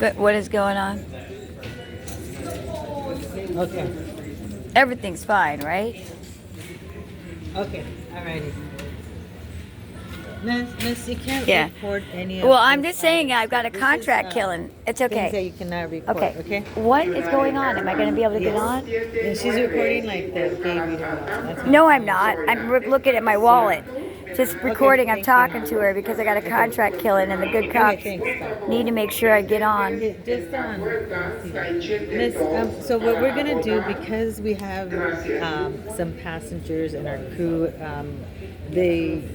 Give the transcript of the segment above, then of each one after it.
But what is going on? Okay. Everything's fine, right? Okay. Alrighty. Miss, you can't Yeah. record any of Well, I'm this, just saying I've got a this is, contract killing. It's Things that okay. you cannot record, Okay. okay? What is going on? Am I going to be able to get on? And she's recording like the gay reader. That's No, I'm not. I'm looking at my wallet. Just recording. I'm thank talking you. to her because I got a contract killing, and the good cops Okay, thanks. Bye. need to make sure I get on. Just Miss, so what we're gonna do, because we have some passengers in our crew,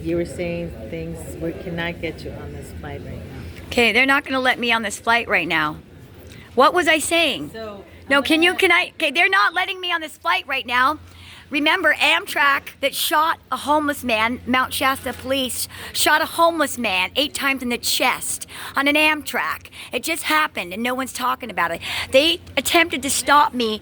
you were saying things, we cannot get you on this flight right now. Okay, they're not going to let me on this flight right now. What was I saying? So No, okay, they're not letting me on this flight right now. Remember Amtrak that shot a homeless man, Mount Shasta Police shot a homeless man 8 times in the chest on an Amtrak. It just happened and no one's talking about it. They attempted to stop me,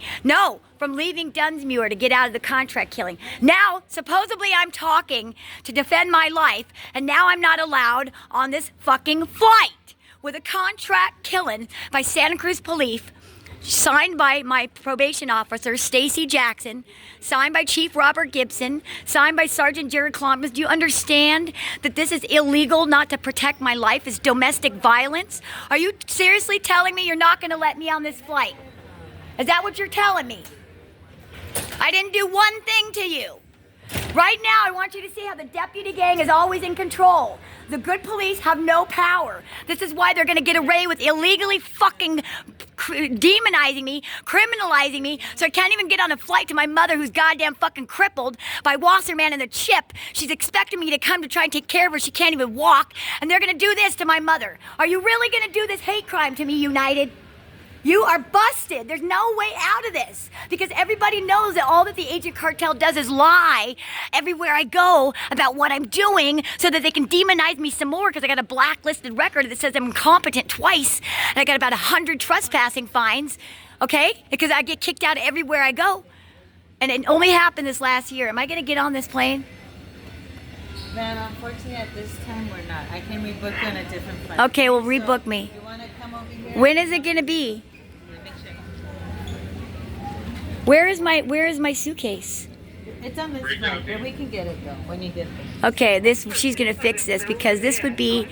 from leaving Dunsmuir to get out of the contract killing. Now, supposedly I'm talking to defend my life, and now I'm not allowed on this fucking flight with a contract killing by Santa Cruz Police, signed by my probation officer, Stacy Jackson, signed by Chief Robert Gibson, signed by Sergeant Jared Columbus. Do you understand that this is illegal, not to protect my life? It's domestic violence? Are you seriously telling me you're not going to let me on this flight? Is that what you're telling me? I didn't do one thing to you. Right now, I want you to see how the deputy gang is always in control. The good police have no power. This is why they're going to get away with illegally fucking demonizing me, criminalizing me, so I can't even get on a flight to my mother who's goddamn fucking crippled by Wasserman and the chip. She's expecting me to come to try and take care of her. She can't even walk, and they're going to do this to my mother. Are you really going to do this hate crime to me, United? You are busted. There's no way out of this because everybody knows that all that the agent cartel does is lie everywhere I go about what I'm doing so that they can demonize me some more because I got a blacklisted record that says I'm incompetent twice and I got about 100 trespassing fines, okay? Because I get kicked out everywhere I go. And it only happened this last year. Am I going to get on this plane? Man, unfortunately at this time we're not. I can rebook you on a different flight. Okay, well rebook me. You want to come over here? When is it going to be? Where is my suitcase? It's on this flight, but we can get it though when you get there. Okay, she's gonna fix this because this would be,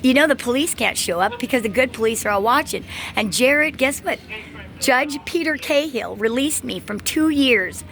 the police can't show up because the good police are all watching. And Jared, guess what? Judge Peter Cahill released me from 2 years,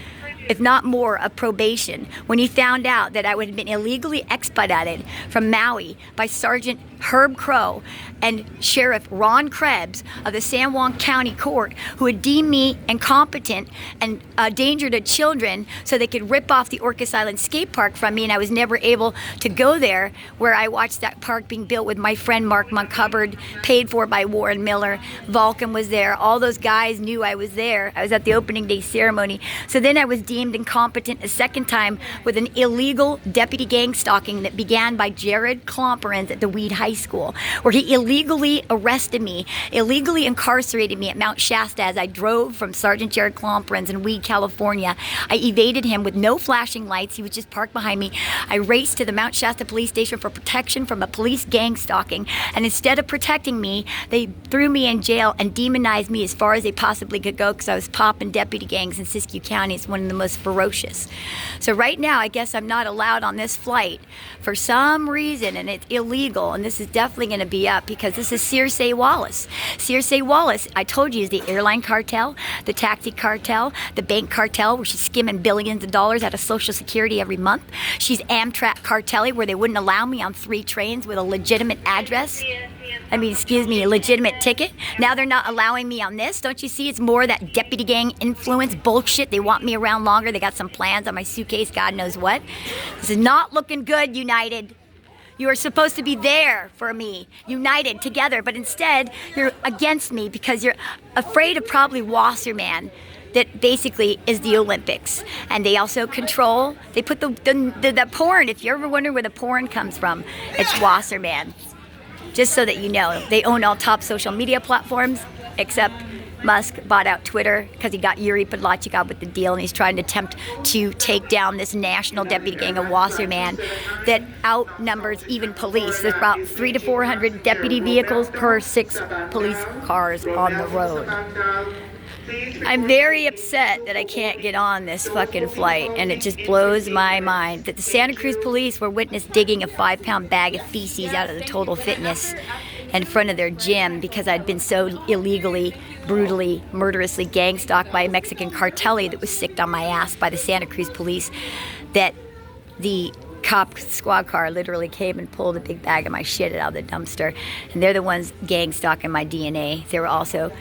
if not more, of probation when he found out that I would have been illegally expedited from Maui by Sergeant Herb Crow and Sheriff Ron Krebs of the San Juan County Court, who had deemed me incompetent and a danger to children so they could rip off the Orcas Island skate park from me, and I was never able to go there, where I watched that park being built with my friend Mark Montcubbard, paid for by Warren Miller. Vulcan was there. All those guys knew I was there. I was at the opening day ceremony. So then I was deemed incompetent a second time with an illegal deputy gang stalking that began by Jared Klomperens at the Weed High School, where he illegally arrested me, illegally incarcerated me at Mount Shasta as I drove from Sergeant Jared Klomperens in Weed, California. I evaded him with no flashing lights. He was just parked behind me. I raced to the Mount Shasta police station for protection from a police gang stalking, and instead of protecting me, they threw me in jail and demonized me as far as they possibly could go because I was popping deputy gangs in Siskiyou County. It's one of the most ferocious. So right now, I guess I'm not allowed on this flight for some reason, and it's illegal, and this is definitely going to be up because this is Circe Wallace. Circe Wallace, I told you, is the airline cartel, the taxi cartel, the bank cartel, where she's skimming billions of dollars out of Social Security every month. She's Amtrak cartel, where they wouldn't allow me on 3 trains with a legitimate address. A legitimate ticket. Now they're not allowing me on this. Don't you see? It's more that deputy gang influence bullshit. They want me around longer. They got some plans on my suitcase, God knows what. This is not looking good, United. You are supposed to be there for me, united together, but instead you're against me because you're afraid of probably Wasserman, that basically is the Olympics. And they also control, they put the porn, if you're ever wondering where the porn comes from, it's Wasserman. Just so that you know, they own all top social media platforms except Musk bought out Twitter because he got Yuri Podlachik with the deal, and he's trying to attempt to take down this national deputy gang of Wasserman that outnumbers even police. There's about 300 to 400 deputy vehicles per 6 police cars on the road. I'm very upset that I can't get on this fucking flight, and it just blows my mind that the Santa Cruz Police were witnessed digging a 5-pound bag of feces out of the Total Fitness in front of their gym because I'd been so illegally, brutally, murderously gang stalked by a Mexican cartel that was sicked on my ass by the Santa Cruz Police that the cop squad car literally came and pulled a big bag of my shit out of the dumpster. And they're the ones gang stalking my DNA. They were also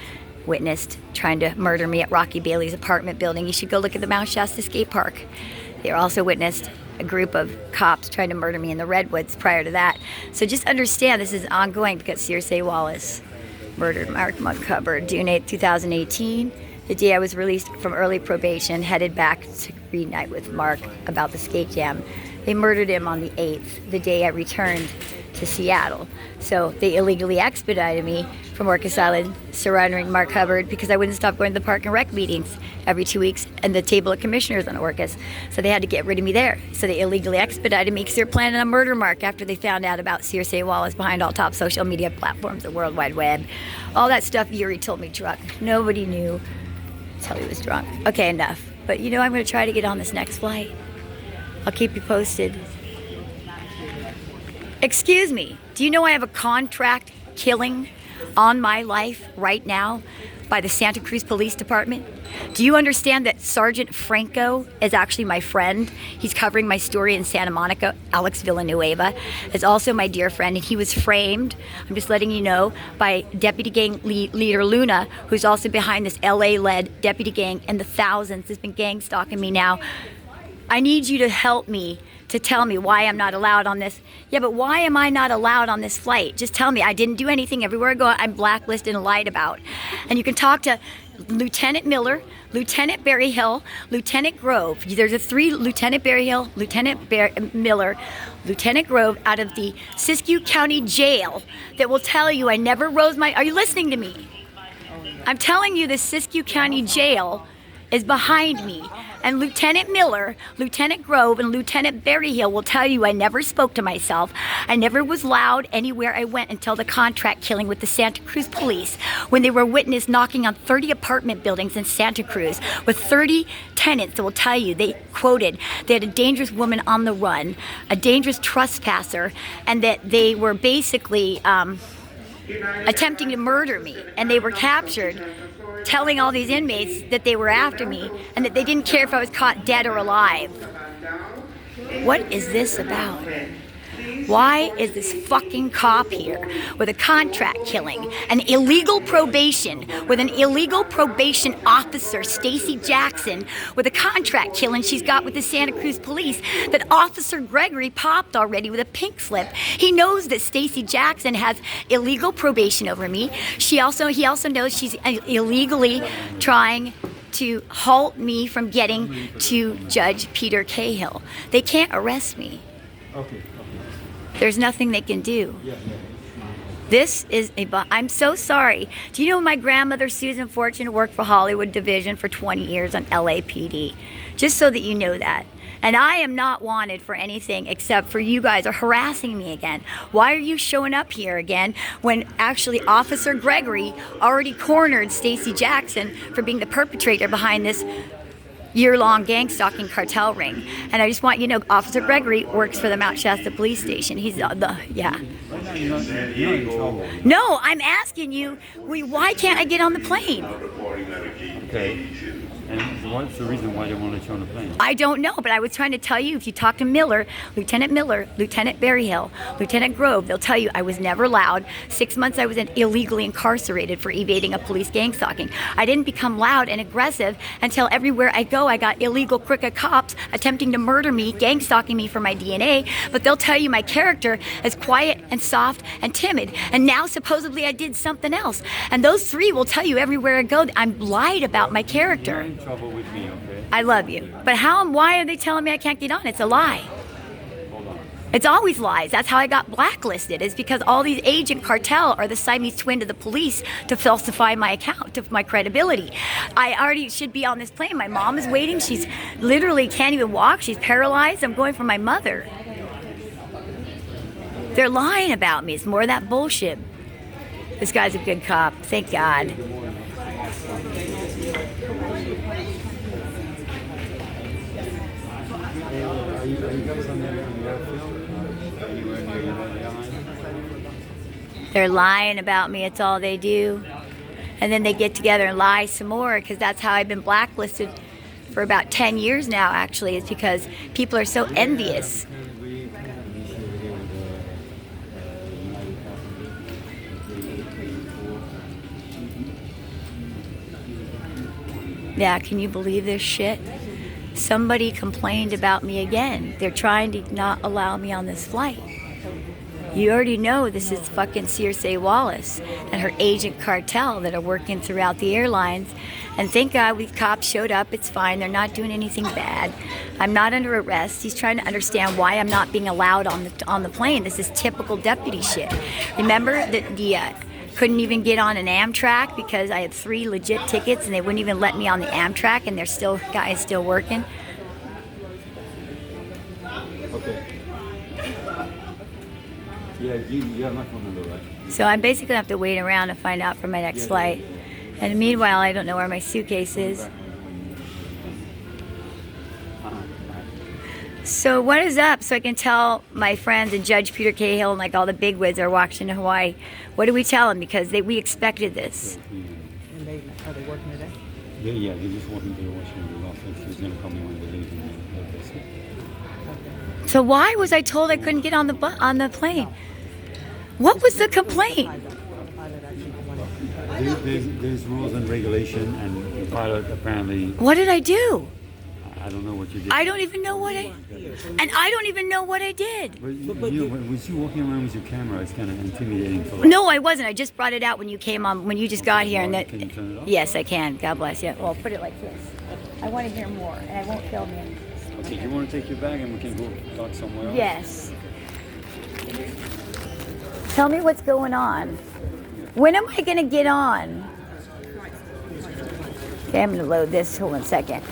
witnessed trying to murder me at Rocky Bailey's apartment building. You should go look at the Mount Shasta skate park. They were also witnessed a group of cops trying to murder me in the Redwoods prior to that. So just understand this is ongoing because Circe Wallace murdered Mark Hubbard June 8, 2018. The day I was released from early probation, headed back to reunite with Mark about the skate jam. They murdered him on the 8th, the day I returned to Seattle. So they illegally expedited me from Orcas Island, surrendering Mark Hubbard because I wouldn't stop going to the park and rec meetings every 2 weeks and the table of commissioners on Orcas. So they had to get rid of me there. So they illegally expedited me because they were planning a murder Mark after they found out about Circe Wallace behind all top social media platforms, the World Wide Web. All that stuff Yuri told me drunk. Nobody knew until he was drunk. Okay, enough. But you know I'm going to try to get on this next flight. I'll keep you posted. Excuse me, do you know I have a contract killing on my life right now by the Santa Cruz Police Department? Do you understand that Sergeant Franco is actually my friend? He's covering my story in Santa Monica. Alex Villanueva is also my dear friend, and he was framed, I'm just letting you know, by Deputy Gang Leader Luna, who's also behind this LA-led deputy gang and the thousands that's been gang stalking me now. I need you to help me to tell me why I'm not allowed on this. Yeah, but why am I not allowed on this flight? Just tell me. I didn't do anything. Everywhere I go, I'm blacklisted and lied about. And you can talk to Lieutenant Miller, Lieutenant Berryhill, Lieutenant Grove. There's a 3 Lieutenant Berryhill, Lieutenant Miller, Lieutenant Grove out of the Siskiyou County Jail that will tell you I never rose my... Are you listening to me? I'm telling you the Siskiyou County Jail is behind me. And Lieutenant Miller, Lieutenant Grove, and Lieutenant Berryhill will tell you I never spoke to myself. I never was loud anywhere I went until the contract killing with the Santa Cruz Police when they were witnessed knocking on 30 apartment buildings in Santa Cruz with 30 tenants that will tell you they quoted they had a dangerous woman on the run, a dangerous trespasser, and that they were basically attempting to murder me, and they were captured telling all these inmates that they were after me and that they didn't care if I was caught dead or alive. What is this about? Why is this fucking cop here with a contract killing, an illegal probation, with an illegal probation officer, Stacy Jackson, with a contract killing she's got with the Santa Cruz Police that Officer Gregory popped already with a pink slip? He knows that Stacy Jackson has illegal probation over me. He also knows she's illegally trying to halt me from getting to Judge Peter Cahill. They can't arrest me. Okay. There's nothing they can do. This is I'm so sorry. Do you know my grandmother, Susan Fortune, worked for Hollywood Division for 20 years on LAPD? Just so that you know that. And I am not wanted for anything except for you guys are harassing me again. Why are you showing up here again when actually Officer Gregory already cornered Stacy Jackson for being the perpetrator behind this year-long gang stalking cartel ring? And I just want you to know Officer Gregory works for the Mount Shasta Police Station. He's yeah. No, I'm asking you, why can't I get on the plane? Okay. And what's the reason why they won't let you on the plane? I don't know, but I was trying to tell you, if you talk to Miller, Lieutenant Berryhill, Lieutenant Grove, they'll tell you I was never loud. 6 months I was illegally incarcerated for evading a police gang stalking. I didn't become loud and aggressive until everywhere I go I got illegal crooked cops attempting to murder me, gang stalking me for my DNA. But they'll tell you my character is quiet and soft and timid. And now supposedly I did something else. And those 3 will tell you everywhere I go I'm lied about my character. Trouble with me, okay? I love you. But why are they telling me I can't get on? It's a lie. Hold on. It's always lies. That's how I got blacklisted. Is because all these agent cartel are the Siamese twin to the police to falsify my account, to my credibility. I already should be on this plane. My mom is waiting. She's literally can't even walk. She's paralyzed. I'm going for my mother. They're lying about me. It's more of that bullshit. This guy's a good cop. Thank God. Are you guys on the airfield? Anywhere near United Airlines? They're lying about me. It's all they do. And then they get together and lie some more, because that's how I've been blacklisted for about 10 years now, actually. It's because people are so envious. Yeah, can you believe this shit? Somebody complained about me again. They're trying to not allow me on this flight. You already know this is fucking Circe Wallace and her agent cartel that are working throughout the airlines. And thank God we cops showed up. It's fine. They're not doing anything bad. I'm not under arrest. He's trying to understand why I'm not being allowed on the plane. This is typical deputy shit. Remember that couldn't even get on an Amtrak because I had 3 legit tickets and they wouldn't even let me on the Amtrak, and there's still guys still working. Okay. Yeah, you have my phone number, right? So I'm basically gonna have to wait around to find out for my next flight. And meanwhile, I don't know where my suitcase is. So what is up? So I can tell my friends and Judge Peter Cahill and like all the bigwigs are watching in Hawaii. What do we tell them? Because we expected this. And are they working today? Yeah, they're just walking to the Washington office. He's gonna call me when they leave. So why was I told I couldn't get on the plane? What was the complaint? There's rules and regulation, and the pilot apparently. What did I do? I don't know what you did. I don't even know what I did. But was you walking around with your camera? It's kind of intimidating. No, I wasn't. I just brought it out when you came on, when you just got here. And Can you turn it off? Yes, I can. God bless you. Well, put it like this. I want to hear more, and I won't film you. Okay, do you want to take your bag and we can go talk somewhere else? Yes. Tell me what's going on. When am I going to get on? Okay, I'm going to load this. Hold on a second.